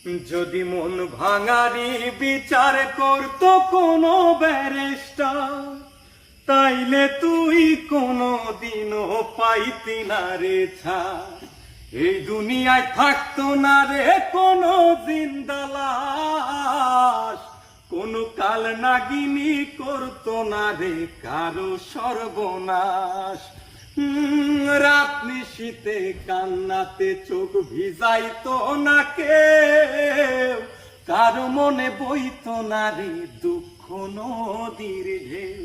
যদি মন ভাঙারি বিচার করতো কোনো ব্যারিস্টার, তাইলে তুই কোনো দিনও পাইতি না রে ছাড়। এই দুনিয়ায় থাকতো না রে কোনো জিন্দালাস, কোনো কাল নাগিনী করতো না রে কারো সর্বনাশ। রাত নিশীতে কান্নাতে চোখ ভিজাইতো না কেউ, কারো মনে বইতো না রে দুঃখ নদীর ঢেউ।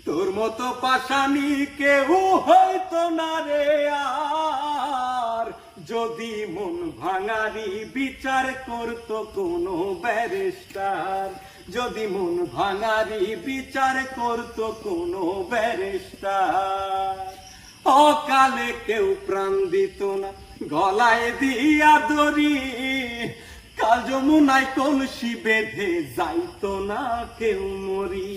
তোর মতো পাশানি কেউ হইতো না রে আর, যদি মন ভাঙারি বিচার করতো কোনো ব্যারিস্টার। যদি মন ভাঙারি বিচার করতো কোনো ব্যারিস্টার। অকালে কেউ প্রাণ দিত না গলায় দিয়া দড়ি, কাল যমুনায় কলসি বেঁধে যাইতো না কেউ মরি।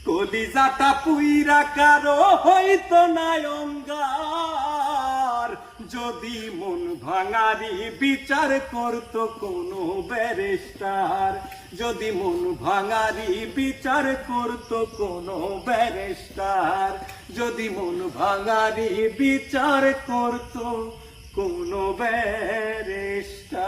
কলিজাটা পুইরা কারো হইতো না অঙ্গার, যদি মন ভাঙারি বিচার করতো কোনো ব্যারিস্টার। যদি মন ভাঙারি বিচার করতো কোনো ব্যারিস্টার। যদি মন ভাঙারি বিচার করতো কোনো ব্যারিস্টার।